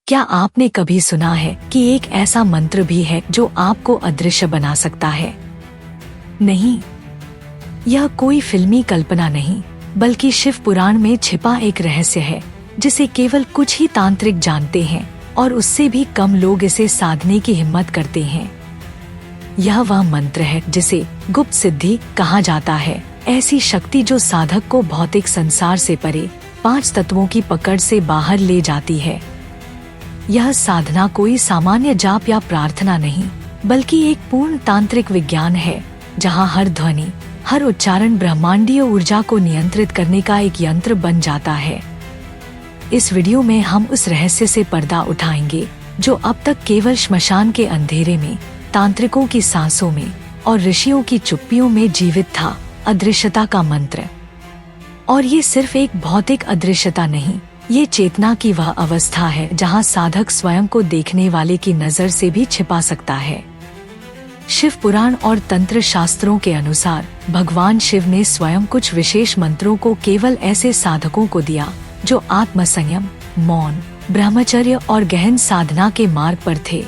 क्या आपने कभी सुना है कि एक ऐसा मंत्र भी है जो आपको अदृश्य बना सकता है? नहीं, यह कोई फिल्मी कल्पना नहीं, बल्कि शिव पुराण में छिपा एक रहस्य है जिसे केवल कुछ ही तांत्रिक जानते हैं और उससे भी कम लोग इसे साधने की हिम्मत करते हैं। यह वह मंत्र है जिसे गुप्त सिद्धि कहा जाता है, ऐसी शक्ति जो साधक को भौतिक संसार से परे 5 तत्वों की पकड़ से बाहर ले जाती है। यह साधना कोई सामान्य जाप या प्रार्थना नहीं, बल्कि एक पूर्ण तांत्रिक विज्ञान है, जहां हर ध्वनि, हर उच्चारण ब्रह्मांडीय ऊर्जा को नियंत्रित करने का एक यंत्र बन जाता है। इस वीडियो में हम उस रहस्य से पर्दा उठाएंगे जो अब तक केवल श्मशान के अंधेरे में, तांत्रिकों की सांसों में और ऋषियों की चुप्पियों में जीवित था, अदृश्यता का मंत्र। और ये सिर्फ एक भौतिक अदृश्यता नहीं, ये चेतना की वह अवस्था है जहां साधक स्वयं को देखने वाले की नजर से भी छिपा सकता है। शिव पुराण और तंत्र शास्त्रों के अनुसार भगवान शिव ने स्वयं कुछ विशेष मंत्रों को केवल ऐसे साधकों को दिया जो आत्मसंयम, मौन, ब्रह्मचर्य और गहन साधना के मार्ग पर थे।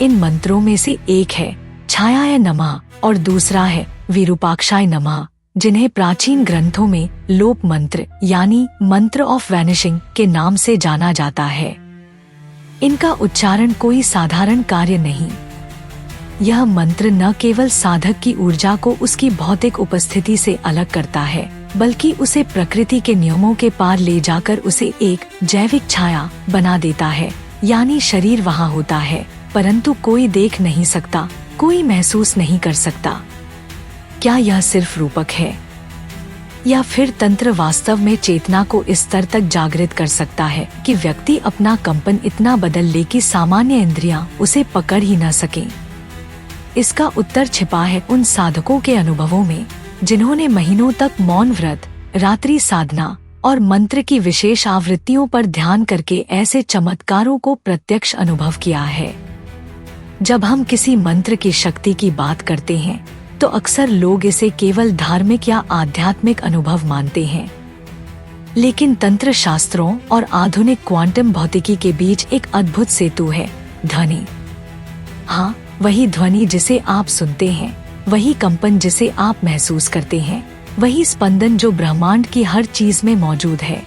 इन मंत्रों में से एक है छायाय नमः और दूसरा है विरूपाक्षाय नमः, जिन्हें प्राचीन ग्रंथों में लोप मंत्र यानी मंत्र ऑफ वैनिशिंग के नाम से जाना जाता है। इनका उच्चारण कोई साधारण कार्य नहीं। यह मंत्र न केवल साधक की ऊर्जा को उसकी भौतिक उपस्थिति से अलग करता है, बल्कि उसे प्रकृति के नियमों के पार ले जाकर उसे एक जैविक छाया बना देता है। यानी शरीर वहाँ होता है, परंतु कोई देख नहीं सकता, कोई महसूस नहीं कर सकता। क्या यह सिर्फ रूपक है, या फिर तंत्र वास्तव में चेतना को इस स्तर तक जागृत कर सकता है कि व्यक्ति अपना कंपन इतना बदल ले कि सामान्य इंद्रियां उसे पकड़ ही न सकें? इसका उत्तर छिपा है उन साधकों के अनुभवों में जिन्होंने महीनों तक मौन व्रत, रात्रि साधना और मंत्र की विशेष आवृत्तियों पर ध्यान करके ऐसे चमत्कारों को प्रत्यक्ष अनुभव किया है। जब हम किसी मंत्र की शक्ति की बात करते हैं तो अक्सर लोग इसे केवल धार्मिक या आध्यात्मिक अनुभव मानते हैं, लेकिन तंत्र शास्त्रों और आधुनिक क्वांटम भौतिकी के बीच एक अद्भुत सेतु है, ध्वनि। हाँ, वही ध्वनि जिसे आप सुनते हैं, वही कंपन जिसे आप महसूस करते हैं, वही स्पंदन जो ब्रह्मांड की हर चीज में मौजूद है।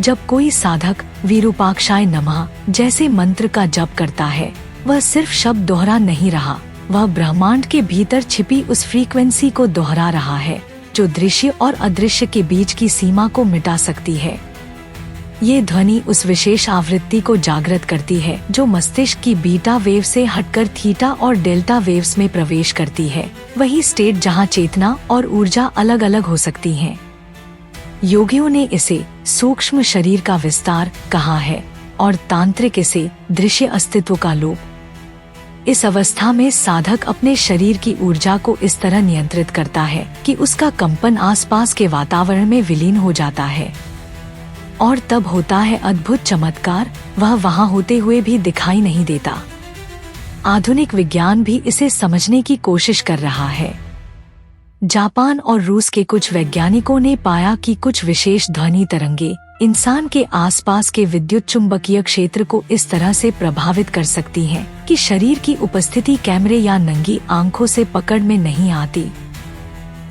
जब कोई साधक विरूपाक्षाय नमः जैसे मंत्र का जप करता है, वह सिर्फ शब्द दोहरा नहीं रहा, वह ब्रह्मांड के भीतर छिपी उस फ्रीक्वेंसी को दोहरा रहा है जो दृश्य और अदृश्य के बीच की सीमा को मिटा सकती है। ये ध्वनि उस विशेष आवृत्ति को जागृत करती है जो मस्तिष्क की बीटा वेव से हटकर थीटा और डेल्टा वेव्स में प्रवेश करती है, वही स्टेट जहां चेतना और ऊर्जा अलग अलग हो सकती हैं। योगियों ने इसे सूक्ष्म शरीर का विस्तार कहा है और तांत्रिक इसे दृश्य अस्तित्व का लोप। इस अवस्था में साधक अपने शरीर की ऊर्जा को इस तरह नियंत्रित करता है कि उसका कंपन आसपास के वातावरण में विलीन हो जाता है। और तब होता है अद्भुत चमत्कार, वह वहां होते हुए भी दिखाई नहीं देता। आधुनिक विज्ञान भी इसे समझने की कोशिश कर रहा है। जापान और रूस के कुछ वैज्ञानिकों ने पाया कि कुछ विशेष ध्वनि तरंगे इंसान के आसपास के विद्युत चुंबकीय क्षेत्र को इस तरह से प्रभावित कर सकती हैं कि शरीर की उपस्थिति कैमरे या नंगी आंखों से पकड़ में नहीं आती।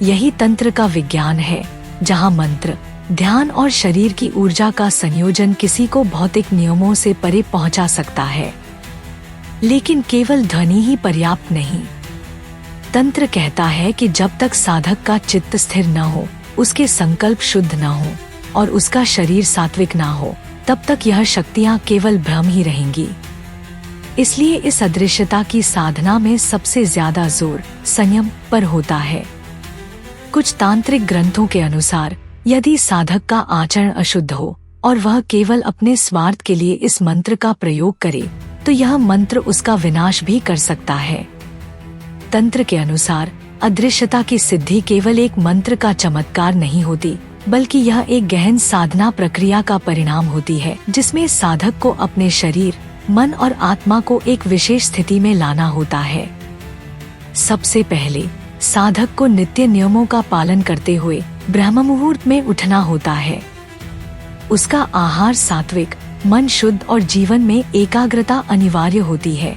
यही तंत्र का विज्ञान है, जहां मंत्र, ध्यान और शरीर की ऊर्जा का संयोजन किसी को भौतिक नियमों से परे पहुंचा सकता है। लेकिन केवल ध्वनि ही पर्याप्त नहीं। तंत्र कहता है कि जब तक साधक का चित्त स्थिर न हो, उसके संकल्प शुद्ध न हो और उसका शरीर सात्विक ना हो, तब तक यह शक्तियाँ केवल भ्रम ही रहेंगी। इसलिए इस अदृश्यता की साधना में सबसे ज्यादा जोर संयम पर होता है। कुछ तांत्रिक ग्रंथों के अनुसार यदि साधक का आचरण अशुद्ध हो और वह केवल अपने स्वार्थ के लिए इस मंत्र का प्रयोग करे, तो यह मंत्र उसका विनाश भी कर सकता है। तंत्र के अनुसार अदृश्यता की सिद्धि केवल एक मंत्र का चमत्कार नहीं होती, बल्कि यह एक गहन साधना प्रक्रिया का परिणाम होती है, जिसमें साधक को अपने शरीर, मन और आत्मा को एक विशेष स्थिति में लाना होता है। सबसे पहले साधक को नित्य नियमों का पालन करते हुए ब्रह्म मुहूर्त में उठना होता है। उसका आहार सात्विक, मन शुद्ध और जीवन में एकाग्रता अनिवार्य होती है।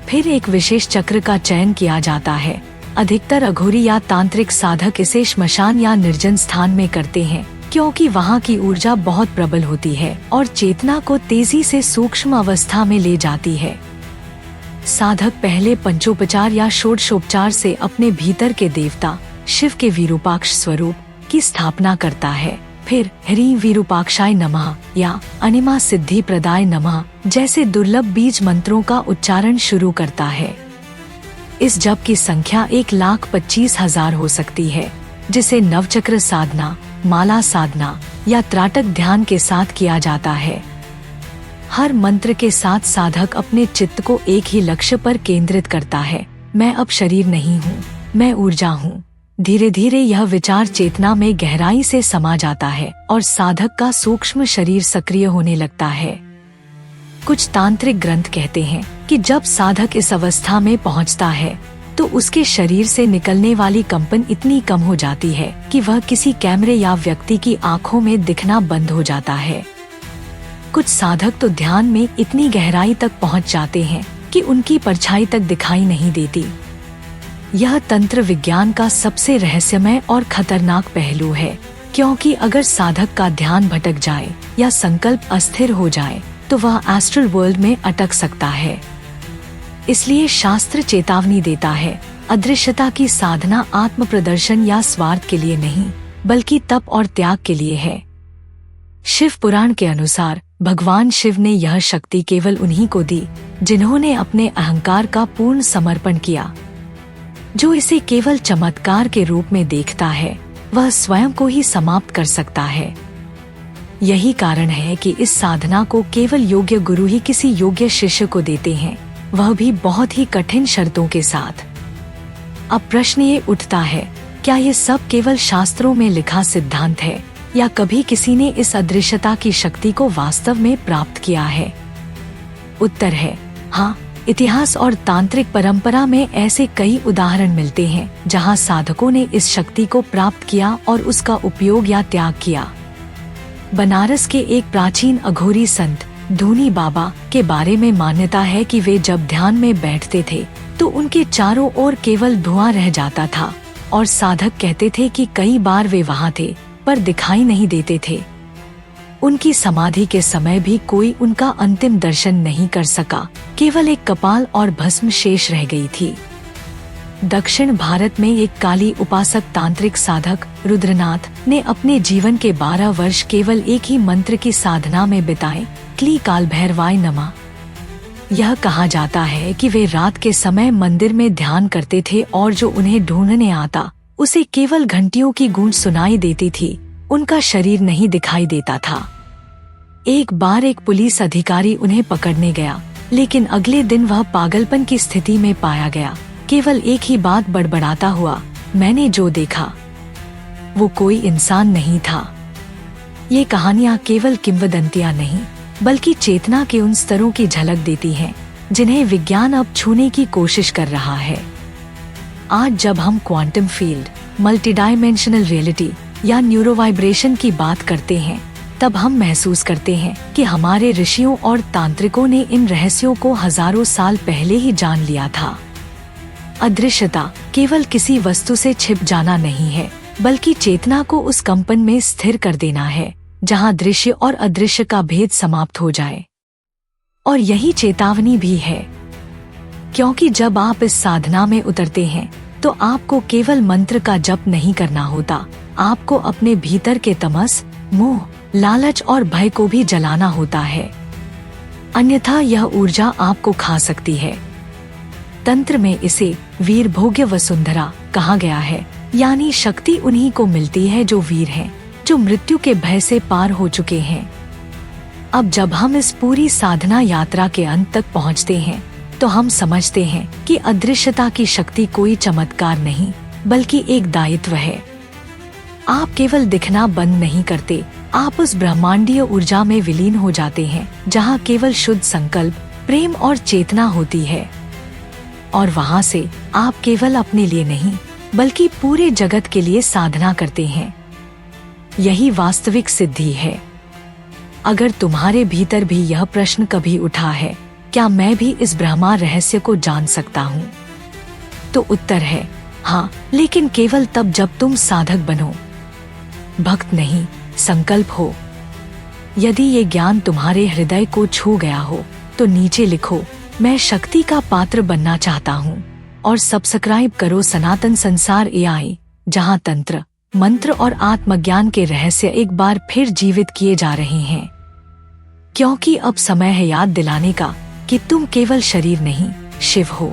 फिर एक विशेष चक्र का चयन किया जाता है। अधिकतर अघोरी या तांत्रिक साधक इसे श्मशान या निर्जन स्थान में करते हैं, क्योंकि वहाँ की ऊर्जा बहुत प्रबल होती है और चेतना को तेजी से सूक्ष्म अवस्था में ले जाती है। साधक पहले पंचोपचार या षोडशोपचार से अपने भीतर के देवता शिव के विरूपाक्ष स्वरूप की स्थापना करता है। फिर ह्रीं विरूपाक्षाय नमः या अनिमा सिद्धि प्रदाय नमः जैसे दुर्लभ बीज मंत्रों का उच्चारण शुरू करता है। इस जप की संख्या 1,25,000 हो सकती है, जिसे नवचक्र साधना, माला साधना या त्राटक ध्यान के साथ किया जाता है। हर मंत्र के साथ साधक अपने चित्त को एक ही लक्ष्य पर केंद्रित करता है। मैं अब शरीर नहीं हूँ, मैं ऊर्जा हूँ। धीरे धीरे यह विचार चेतना में गहराई से समा जाता है और साधक का सूक्ष्म शरीर सक्रिय होने लगता है। कुछ तांत्रिक ग्रंथ कहते हैं कि जब साधक इस अवस्था में पहुंचता है तो उसके शरीर से निकलने वाली कंपन इतनी कम हो जाती है कि वह किसी कैमरे या व्यक्ति की आंखों में दिखना बंद हो जाता है। कुछ साधक तो ध्यान में इतनी गहराई तक पहुंच जाते हैं कि उनकी परछाई तक दिखाई नहीं देती। यह तंत्र विज्ञान का सबसे रहस्यमय और खतरनाक पहलू है, क्योंकि अगर साधक का ध्यान भटक जाए या संकल्प अस्थिर हो जाए तो वह एस्ट्रल वर्ल्ड में अटक सकता है। इसलिए शास्त्र चेतावनी देता है, अदृश्यता की साधना आत्म प्रदर्शन या स्वार्थ के लिए नहीं, बल्कि तप और त्याग के लिए है। शिव पुराण के अनुसार भगवान शिव ने यह शक्ति केवल उन्हीं को दी जिन्होंने अपने अहंकार का पूर्ण समर्पण किया। जो इसे केवल चमत्कार के रूप में देखता है, वह स्वयं को ही समाप्त कर सकता है। यही कारण है कि इस साधना को केवल योग्य गुरु ही किसी योग्य शिष्य को देते हैं, वह भी बहुत ही कठिन शर्तों के साथ। अब प्रश्न ये उठता है, क्या ये सब केवल शास्त्रों में लिखा सिद्धांत है या कभी किसी ने इस अदृश्यता की शक्ति को वास्तव में प्राप्त किया है? उत्तर है हाँ। इतिहास और तांत्रिक परंपरा में ऐसे कई उदाहरण मिलते हैं जहां साधकों ने इस शक्ति को प्राप्त किया और उसका उपयोग या त्याग किया। बनारस के एक प्राचीन अघोरी संत धूनी बाबा के बारे में मान्यता है कि वे जब ध्यान में बैठते थे तो उनके चारों ओर केवल धुआं रह जाता था और साधक कहते थे कि कई बार वे वहां थे पर दिखाई नहीं देते थे। उनकी समाधि के समय भी कोई उनका अंतिम दर्शन नहीं कर सका, केवल एक कपाल और भस्म शेष रह गई थी। दक्षिण भारत में एक काली उपासक तांत्रिक साधक रुद्रनाथ ने अपने जीवन के 12 वर्ष केवल एक ही मंत्र की साधना में बिताए, क्ली काल भैरवाय नमः। यह कहा जाता है कि वे रात के समय मंदिर में ध्यान करते थे और जो उन्हें ढूंढने आता उसे केवल घंटियों की गूंज सुनाई देती थी, उनका शरीर नहीं दिखाई देता था। एक बार एक पुलिस अधिकारी उन्हें पकड़ने गया, लेकिन अगले दिन वह पागलपन की स्थिति में पाया गया, केवल एक ही बात बड़बड़ाता हुआ, मैंने जो देखा वो कोई इंसान नहीं था। ये कहानियाँ केवल किंवदंतियाँ नहीं, बल्कि चेतना के उन स्तरों की झलक देती हैं जिन्हें विज्ञान अब छूने की कोशिश कर रहा है। आज जब हम क्वांटम फील्ड, मल्टीडायमेंशनल रियलिटी या न्यूरोवाइब्रेशन की बात करते हैं, तब हम महसूस करते हैं कि हमारे ऋषियों और तांत्रिकों ने इन रहस्यों को हजारों साल पहले ही जान लिया था। अदृश्यता केवल किसी वस्तु से छिप जाना नहीं है, बल्कि चेतना को उस कंपन में स्थिर कर देना है जहां दृश्य और अदृश्य का भेद समाप्त हो जाए। और यही चेतावनी भी है, क्योंकि जब आप इस साधना में उतरते हैं तो आपको केवल मंत्र का जप नहीं करना होता, आपको अपने भीतर के तमस, मोह, लालच और भय को भी जलाना होता है, अन्यथा यह ऊर्जा आपको खा सकती है। तंत्र में इसे वीर भोग्य वसुंधरा कहा गया है, यानी शक्ति उन्हीं को मिलती है जो वीर हैं, जो मृत्यु के भय से पार हो चुके हैं। अब जब हम इस पूरी साधना यात्रा के अंत तक पहुंचते हैं तो हम समझते हैं कि अदृश्यता की शक्ति कोई चमत्कार नहीं, बल्कि एक दायित्व है। आप केवल दिखना बंद नहीं करते, आप उस ब्रह्मांडीय ऊर्जा में विलीन हो जाते हैं जहां केवल शुद्ध संकल्प, प्रेम और चेतना होती है। और वहां से आप केवल अपने लिए नहीं, बल्कि पूरे जगत के लिए साधना करते हैं। यही वास्तविक सिद्धि है। अगर तुम्हारे भीतर भी यह प्रश्न कभी उठा है, क्या मैं भी इस ब्रह्मा रहस्य को जान सकता हूँ, तो उत्तर है हाँ, लेकिन केवल तब जब तुम साधक बनो, भक्त नहीं, संकल्प हो। यदि ये ज्ञान तुम्हारे हृदय को छू गया हो तो नीचे लिखो, मैं शक्ति का पात्र बनना चाहता हूँ, और सब्सक्राइब करो सनातन संसार एआई, जहाँ तंत्र, मंत्र और आत्मज्ञान के रहस्य एक बार फिर जीवित किए जा रहे हैं। क्योंकि अब समय है याद दिलाने का कि तुम केवल शरीर नहीं, शिव हो।